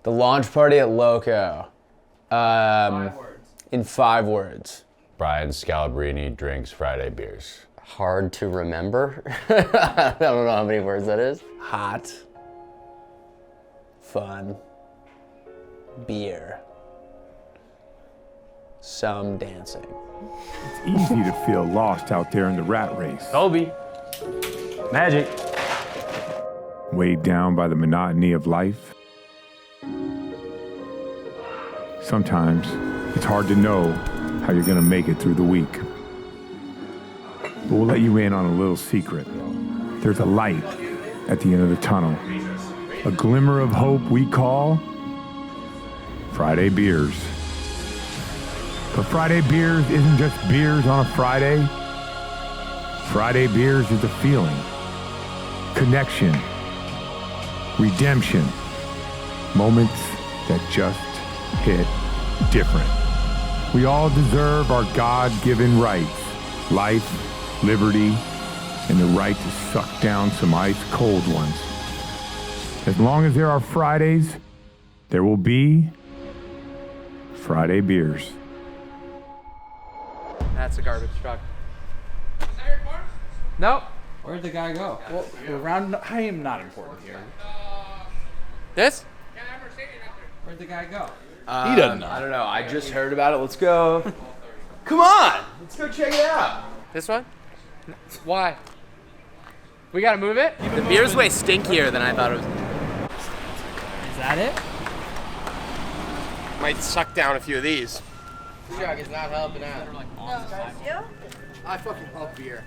The launch party at Loco. 5 words. In 5 words. Brian Scalabrini drinks Friday beers. Hard to remember. I don't know how many words that is. Hot. Fun. Beer. Some dancing. It's easy to feel lost out there in the rat race. Kobe. Magic. Weighed down by the monotony of life. Sometimes it's hard to know how you're gonna make it through the week. But we'll let you in on a little secret. There's a light at the end of the tunnel. A glimmer of hope we call Friday Beers. But Friday Beers isn't just beers on a Friday. Friday Beers is a feeling, connection, redemption, moments that just hit different. We all deserve our God-given rights, life, liberty, and the right to suck down some ice-cold ones. As long as there are Fridays, there will be Friday Beers. That's a garbage truck. Is that your car? Nope. Where'd the guy go? Well, I am not important here. This? Yeah, I'm Mercedes up there. Where'd the guy go? He doesn't know. I don't know. I just heard about it. Let's go. Come on. Let's go check it out. This one? Why? We gotta move it? The beer's way stinkier than I thought it was. Is that it? Might suck down a few of these. Chuck is not helping out. I fucking love beer.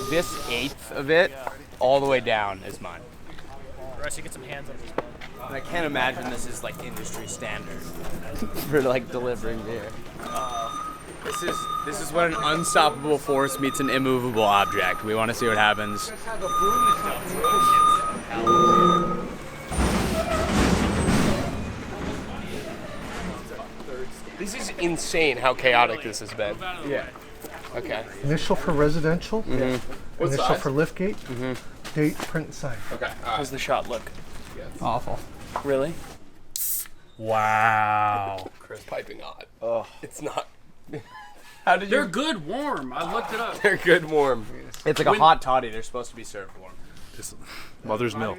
This 1/8 of it, all the way down, is mine. Rusty, get some hands on this one. I can't imagine this is like industry standard for like delivering beer. This is what an unstoppable force meets an immovable object. We want to see what happens. This is insane how chaotic this has been. Yeah. Okay. Initial for residential. What Initial size? for liftgate. Date, print, and sign. Okay. How's the shot look? Awful. Really? Wow. Chris piping hot. Oh, it's not. They're good warm. I looked it up. They're good warm. It's like a hot toddy. They're supposed to be served warm. Mother's milk.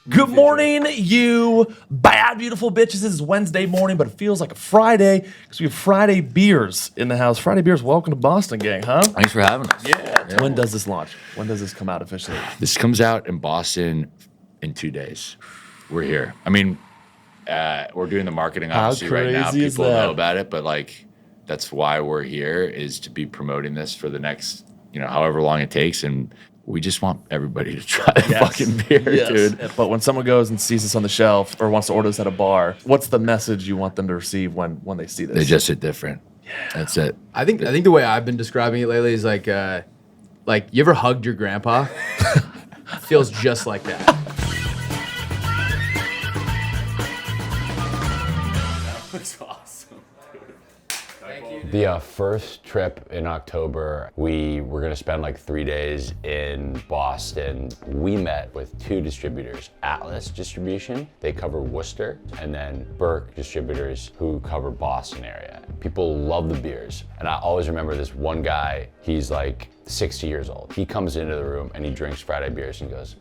Good morning, you bad, beautiful bitches. This is Wednesday morning, but it feels like a Friday because we have Friday Beers in the house. Friday Beers, welcome to Boston, gang, huh? Thanks for having us. Yeah. When does this launch? When does this come out officially? This comes out in Boston in 2 days. We're here. I mean, we're doing the marketing obviously right now. crazy is People that? know about it, but like that's why we're here is to be promoting this for the next, however long it takes, and we just want everybody to try the fucking beer, dude. But when someone goes and sees this on the shelf or wants to order this at a bar, what's the message you want them to receive when they see this? They just hit different. Yeah. That's it. I think the way I've been describing it lately is like you ever hugged your grandpa? Feels just like that. That's awesome, dude. The first trip in October, we were going to spend like 3 days in Boston. We met with 2 distributors, Atlas Distribution, they cover Worcester, and then Burke Distributors, who cover Boston area. People love the beers. And I always remember this one guy, he's like 60 years old. He comes into the room and he drinks Friday beers and goes,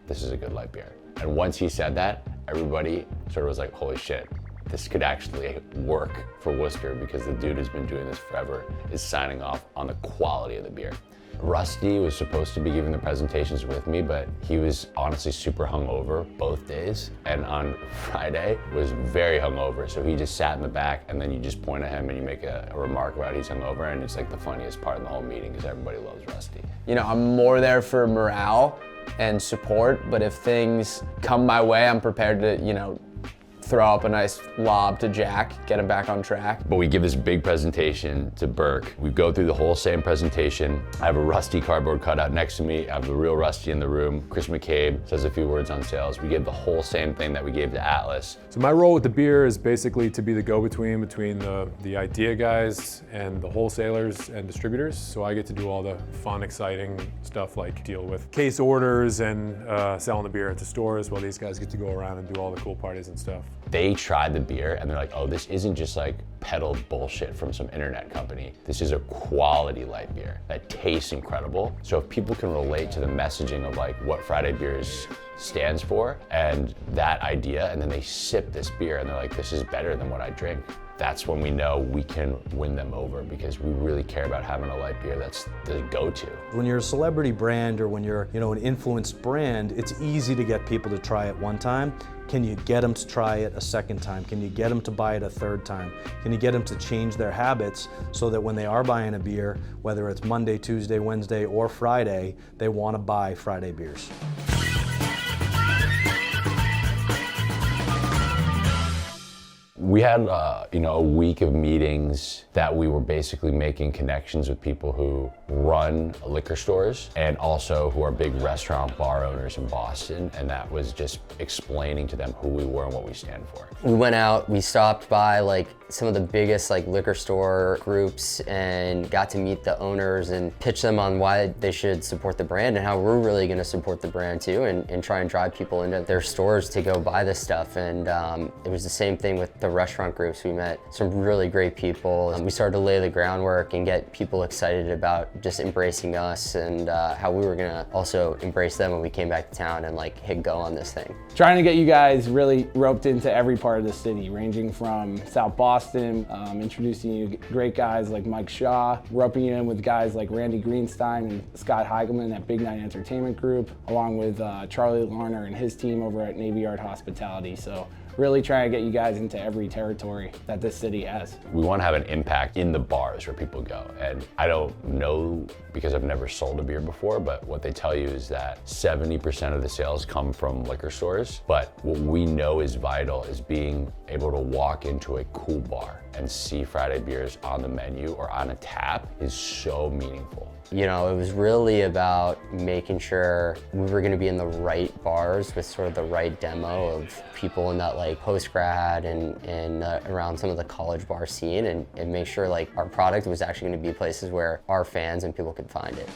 this is a good light beer. And once he said that, everybody sort of was like, holy shit. This could actually work for Worcester because the dude who's been doing this forever is signing off on the quality of the beer. Rusty was supposed to be giving the presentations with me, but he was honestly super hungover both days. And on Friday was very hungover. So he just sat in the back and then you just point at him and you make a remark about he's hungover, and it's like the funniest part of the whole meeting because everybody loves Rusty. I'm more there for morale and support, but if things come my way, I'm prepared to, throw up a nice lob to Jack, get him back on track. But we give this big presentation to Burke. We go through the whole same presentation. I have a Rusty cardboard cutout next to me. I have the real Rusty in the room. Chris McCabe says a few words on sales. We give the whole same thing that we gave to Atlas. So my role with the beer is basically to be the go-between between the idea guys and the wholesalers and distributors. So I get to do all the fun, exciting stuff like deal with case orders and selling the beer at the stores, while these guys get to go around and do all the cool parties and stuff. They tried the beer and they're like, oh, this isn't just like peddled bullshit from some internet company. This is a quality light beer that tastes incredible. So if people can relate to the messaging of like what Friday Beers stands for and that idea, and then they sip this beer and they're like, this is better than what I drink, that's when we know we can win them over, because we really care about having a light beer that's the go-to. When you're a celebrity brand or when you're, an influenced brand, it's easy to get people to try it one time. Can you get them to try it a second time? Can you get them to buy it a third time? Can you get them to change their habits so that when they are buying a beer, whether it's Monday, Tuesday, Wednesday, or Friday, they want to buy Friday beers? We had, a week of meetings that we were basically making connections with people who run liquor stores and also who are big restaurant bar owners in Boston. And that was just explaining to them who we were and what we stand for. We went out, we stopped by like some of the biggest like liquor store groups and got to meet the owners and pitch them on why they should support the brand and how we're really gonna support the brand too, and try and drive people into their stores to go buy this stuff. And it was the same thing with the restaurant groups. We met some really great people. We started to lay the groundwork and get people excited about just embracing us and how we were gonna also embrace them when we came back to town and like hit go on this thing. Trying to get you guys really roped into every part of the city, ranging from South Boston, introducing you to great guys like Mike Shaw, roping you in with guys like Randy Greenstein and Scott Heigelman at Big Night Entertainment Group, along with Charlie Larner and his team over at Navy Yard Hospitality. So really trying to get you guys into every territory that this city has. We want to have an impact in the bars where people go. And I don't know, because I've never sold a beer before, but what they tell you is that 70% of the sales come from liquor stores. But what we know is vital is being able to walk into a cool bar and see Friday Beers on the menu or on a tap is so meaningful. It was really about making sure we were gonna be in the right bars with sort of the right demo of people in that like post-grad and around some of the college bar scene, and make sure like our product was actually gonna be places where our fans and people could find it.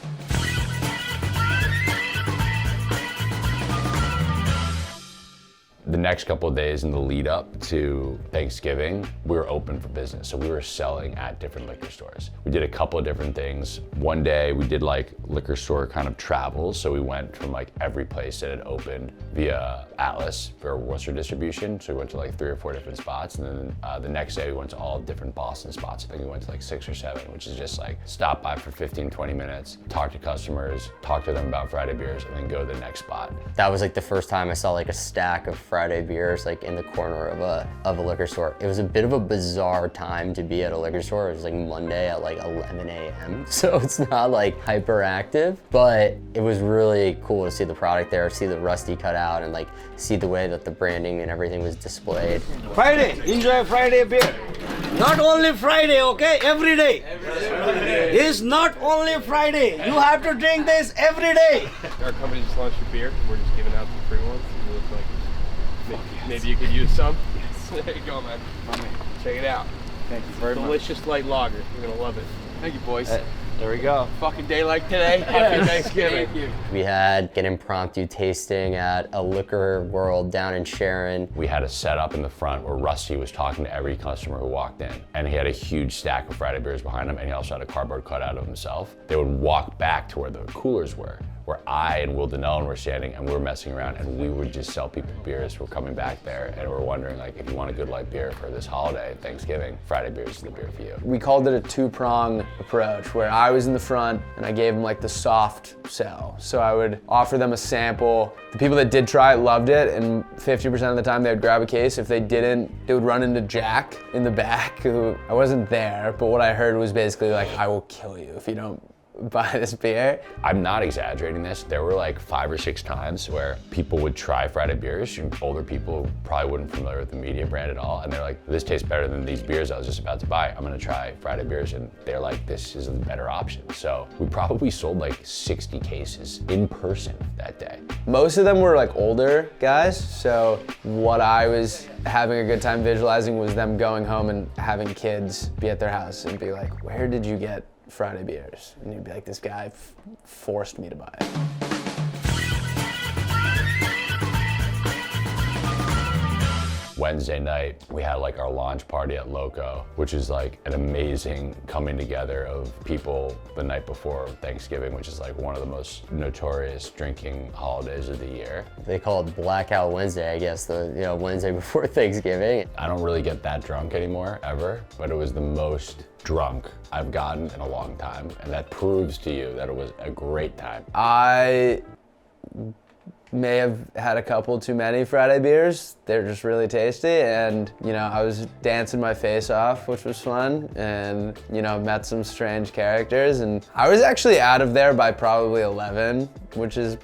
The next couple of days in the lead up to Thanksgiving, we were open for business. So we were selling at different liquor stores. We did a couple of different things. One day we did like liquor store kind of travels. So we went from like every place that had opened via Atlas for Worcester distribution. So we went to like 3 or 4 different spots. And then the next day we went to all different Boston spots. I think we went to like 6 or 7, which is just like stop by for 15, 20 minutes, talk to customers, talk to them about Friday Beers, and then go to the next spot. That was like the first time I saw like a stack of Friday Beers like in the corner of a liquor store. It was a bit of a bizarre time to be at a liquor store. It was like Monday at like 11 a.m. So it's not like hyperactive, but it was really cool to see the product there, see the Rusty cut out, and like see the way that the branding and everything was displayed. Friday, enjoy Friday beer. Not only Friday, okay? Every day. It's not only Friday. You have to drink this every day. Our company just launched a beer. We're just giving out some free ones. It looks like maybe you could use some. Yes. There you go, man. Check it out. Thank you very much. Delicious light lager. You're gonna love it. Thank you, boys. There we go. Fucking day like today. Happy Thanksgiving. Thank you. We had an impromptu tasting at a liquor world down in Sharon. We had a setup in the front where Rusty was talking to every customer who walked in, and he had a huge stack of Friday Beers behind him, and he also had a cardboard cutout of himself. They would walk back to where the coolers were, where I and Will Donnell were standing, and we were messing around, and we would just sell people beers. We're coming back there, and we're wondering, like, if you want a good light beer for this holiday, Thanksgiving, Friday Beers is the beer for you. We called it a 2-prong approach, where I was in the front and I gave them like the soft sell. So I would offer them a sample. The people that did try it loved it, and 50% of the time they would grab a case. If they didn't, they would run into Jack in the back, who I wasn't there, but what I heard was basically like, I will kill you if you don't buy this beer. I'm not exaggerating this. There were like 5 or 6 times where people would try Friday beers, older people who probably wouldn't familiar with the media brand at all, and they're like, this tastes better than these beers I was just about to buy. I'm gonna try Friday beers, and they're like, this is a better option. So we probably sold like 60 cases in person that day. Most of them were like older guys, so what I was having a good time visualizing was them going home and having kids be at their house and be like, where did you get Friday beers? And you'd be like, this guy forced me to buy it. Wednesday night, we had like our launch party at Loco, which is like an amazing coming together of people the night before Thanksgiving, which is like one of the most notorious drinking holidays of the year. They call it Blackout Wednesday, I guess, the Wednesday before Thanksgiving. I don't really get that drunk anymore, ever, but it was the most drunk I've gotten in a long time, and that proves to you that it was a great time. I may have had a couple too many Friday beers. They're just really tasty, and I was dancing my face off, which was fun, and met some strange characters, and I was actually out of there by probably 11, which is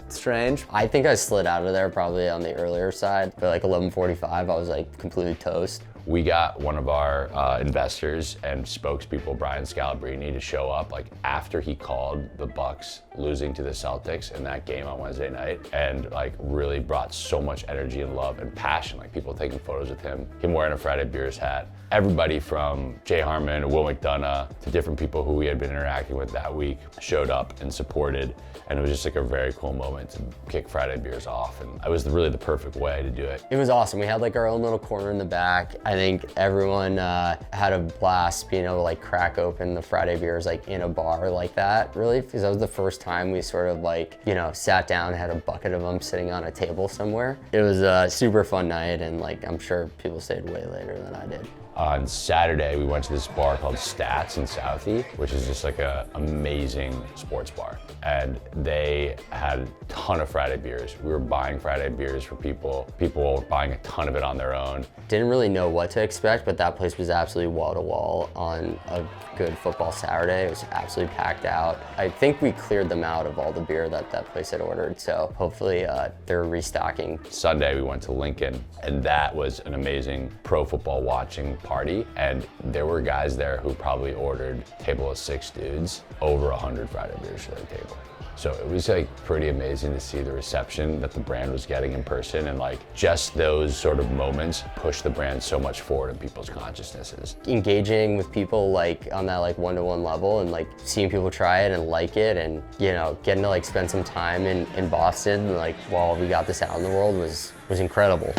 strange. I think I slid out of there probably on the earlier side, but like 11:45, I was like completely toast. We got one of our investors and spokespeople, Brian Scalabrine, to show up like after he called the Bucks losing to the Celtics in that game on Wednesday night, and like really brought so much energy and love and passion, like people taking photos with him wearing a Friday Beers hat. Everybody from Jay Harmon to Will McDonough to different people who we had been interacting with that week showed up and supported, and it was just like a very cool moment to kick Friday Beers off, and it was really the perfect way to do it. It was awesome. We had like our own little corner in the back. I think everyone had a blast being able to like crack open the Friday Beers like in a bar like that, really, because that was the first time we sort of like, sat down and had a bucket of them sitting on a table somewhere. It was a super fun night, and like I'm sure people stayed way later than I did. On Saturday, we went to this bar called Stats in Southie, which is just like an amazing sports bar. And they had a ton of Friday beers. We were buying Friday beers for people. People were buying a ton of it on their own. Didn't really know what to expect, but that place was absolutely wall to wall on a good football Saturday. It was absolutely packed out. I think we cleared them out of all the beer that place had ordered, so hopefully they're restocking. Sunday, we went to Lincoln, and that was an amazing pro football watching party, and there were guys there who probably ordered a table of 6 dudes, over 100 Friday beers for their table. So it was like pretty amazing to see the reception that the brand was getting in person, and like just those sort of moments push the brand so much forward in people's consciousnesses. Engaging with people like on that like one-to-one level, and like seeing people try it and like it, and getting to like spend some time in Boston like while we got this out in the world was incredible.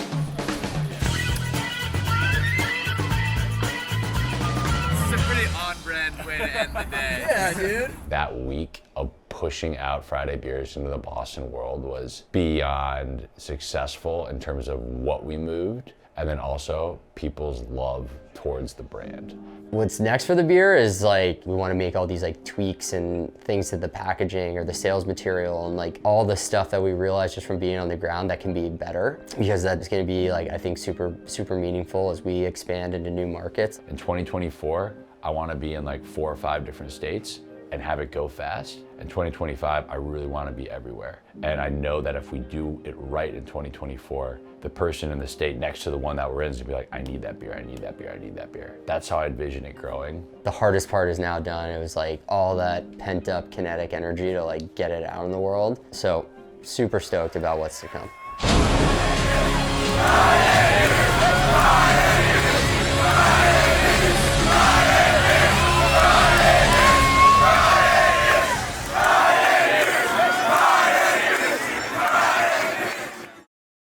Way to end the day. Yeah, dude. That week of pushing out Friday Beers into the Boston world was beyond successful in terms of what we moved, and then also people's love towards the brand. What's next for the beer is like, we want to make all these like tweaks and things to the packaging or the sales material, and like all the stuff that we realized just from being on the ground that can be better, because that's going to be like, I think super meaningful as we expand into new markets. In 2024, I want to be in like 4 or 5 different states and have it go fast. In 2025, I really want to be everywhere. And I know that if we do it right in 2024, the person in the state next to the one that we're in is gonna be like, I need that beer, I need that beer, I need that beer. That's how I envision it growing. The hardest part is now done. It was like all that pent up kinetic energy to like get it out in the world. So super stoked about what's to come.